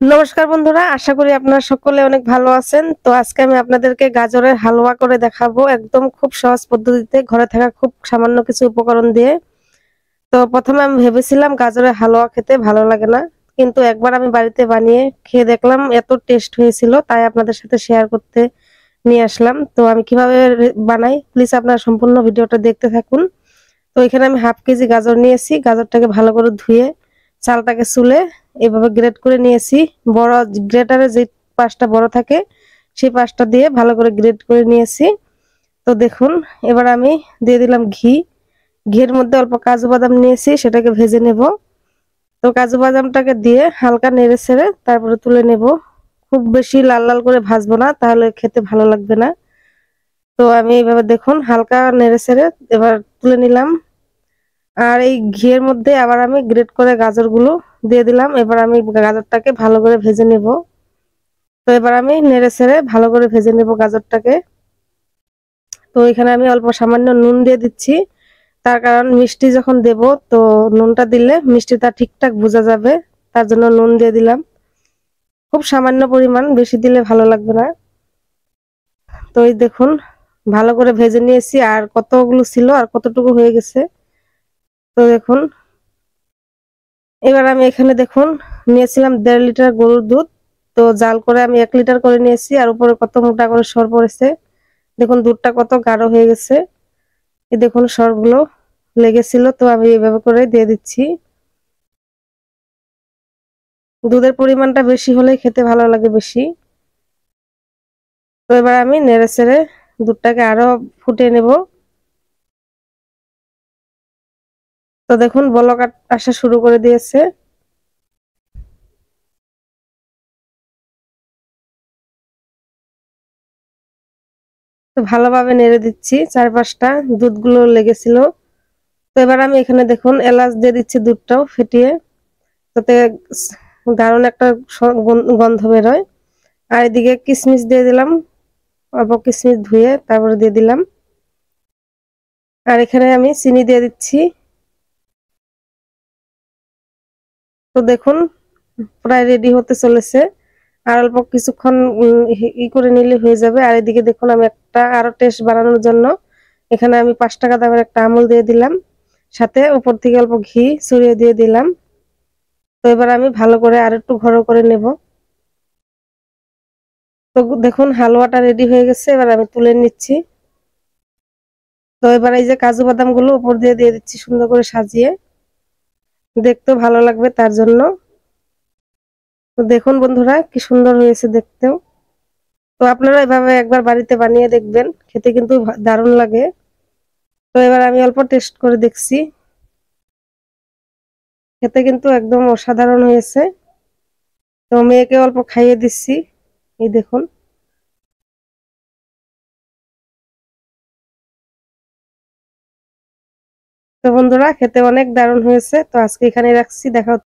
নমস্কার বন্ধুরা, আশা করি আপনারা সকলে অনেক ভালো আছেন। তো আজকে আমি আপনাদেরকে গাজরের হালুয়া করে দেখাবো, একদম খুব সহজ পদ্ধতিতে, ঘরে থাকা খুব সামান্য কিছু উপকরণ দিয়ে। তো প্রথমে আমি ভেবেছিলাম গাজরের হালুয়া খেতে ভালো লাগে না, কিন্তু একবার আমি বাড়িতে বানিয়ে খেয়ে দেখলাম এত টেস্ট হয়েছিল, তাই আপনাদের সাথে শেয়ার করতে নিয়ে আসলাম। তো আমি কিভাবে বানাই, প্লিজ আপনারা সম্পূর্ণ ভিডিওটা দেখতে থাকুন। তো এখানে আমি হাফ কেজি গাজর নিয়েছি, গাজরটাকে ভালো করে ধুয়ে চালটাকে চুলে এভাবে গ্রেট করে নিয়েছি। বড় গ্রেটারে যে পাশটা বড় থাকে সেই পাশটা দিয়ে ভালো করে গ্রেট করে নিয়েছি। তো দেখুন, এবার আমি দিয়ে দিলাম ঘি। ঘির মধ্যে অল্প কাজু বাদাম নিয়েছি, সেটাকে ভেজে নেব। তো কাজু বাদামটাকে দিয়ে হালকা নেড়ে ছেড়ে তারপরে তুলে নেব। খুব বেশি লাল লাল করে ভাজবো না, তাহলে খেতে ভালো লাগবে না। তো আমি এইভাবে দেখুন হালকা নেড়ে ছেড়ে এবার তুলে নিলাম। আর এই ঘিয়ের মধ্যে আবার আমি গ্রেট করে গাজরগুলো দিয়ে দিলাম। এবার আমি গাজরটাকে ভালো করে ভেজে নেব। তো এবার আমি নেড়ে ছেড়ে ভালো করে ভেজে নেব গাজরটাকে। তো এখানে আমি অল্প সামান্য নুন দিয়ে দিচ্ছি, তার কারণ মিষ্টি যখন দেব তো নুনটা দিলে মিষ্টিটা ঠিকঠাক বোঝা যাবে, তার জন্য নুন দিয়ে দিলাম। খুব সামান্য পরিমাণ, বেশি দিলে ভালো লাগবে না। তো এই দেখুন ভালো করে ভেজে নিয়েছি, আর কতগুলো ছিল আর কতটুকু হয়ে গেছে। তো দেখুন, এবার আমি এখানে দেখুন নিয়েছিলাম 1.5 লিটার গরুর দুধ। তো জাল করে আমি 1 লিটার করে নিয়েছি, আর উপরে কত মোটা করে সর পড়েছে। দেখুন দুধটা কত গাঢ় হয়ে গেছে। এই দেখুন সরগুলো লেগেছিল, তো আমি এইভাবে করে দিয়ে দিচ্ছি। দুধের পরিমাণটা বেশি হলে খেতে ভালো লাগে বেশি। তো এবার আমি নেড়ে চেড়ে দুধটাকে আরো ফুটিয়ে নেব। তো দেখুন বলক আসা শুরু করে দিয়েছে। তো ভালোভাবে নেড়ে দিচ্ছি, চারপাশটা দুধগুলো লেগেছিল। তো এবার আমি এখানে দেখুন এলাচ দিয়ে দিচ্ছি, দুধটাও ফেটিয়ে, তাতে দারুণ একটা গন্ধ বেরোয়। আর এদিকে কিশমিশ দিয়ে দিলাম, অল্প কিশমিশ ধুয়ে তারপরে দিয়ে দিলাম। আর এখানে আমি চিনি দিয়ে দিচ্ছি। তো দেখুন প্রায় রেডি হতে চলেছে, আর অল্প কিছুক্ষণ করে নিলে হয়ে যাবে। আর এদিকে দেখুন আমি একটা আরো টেস্ট বাড়ানোর জন্য এখানে আমি 5 টাকা দামের একটা আমুল দিয়ে দিলাম, সাথে উপর থেকে অল্প ঘি ছড়িয়ে দিয়ে দিলাম। তো এবার আমি ভালো করে আর একটু ঘন করে নেব। তো দেখুন হালুয়াটা রেডি হয়ে গেছে, এবার আমি তুলে নিচ্ছি। তো এবার এই যে কাজু বাদাম গুলো উপর দিয়ে দিয়ে দিচ্ছি, সুন্দর করে সাজিয়ে, দেখতেও ভালো লাগবে তার জন্য। তো দেখুন বন্ধুরা কি সুন্দর হয়েছে দেখতেও। তো আপনারা এভাবে একবার বাড়িতে বানিয়ে দেখবেন, খেতে কিন্তু দারুণ লাগে। তো এবার আমি অল্প টেস্ট করে দেখছি, খেতে কিন্তু একদম অসাধারণ হয়েছে। তো মেয়েকে অল্প খাইয়ে দিচ্ছি, এই দেখুন। তো বন্ধুরা খেতে অনেক দারুণ হয়েছে। তো আজকে এখানে রাখছি, দেখা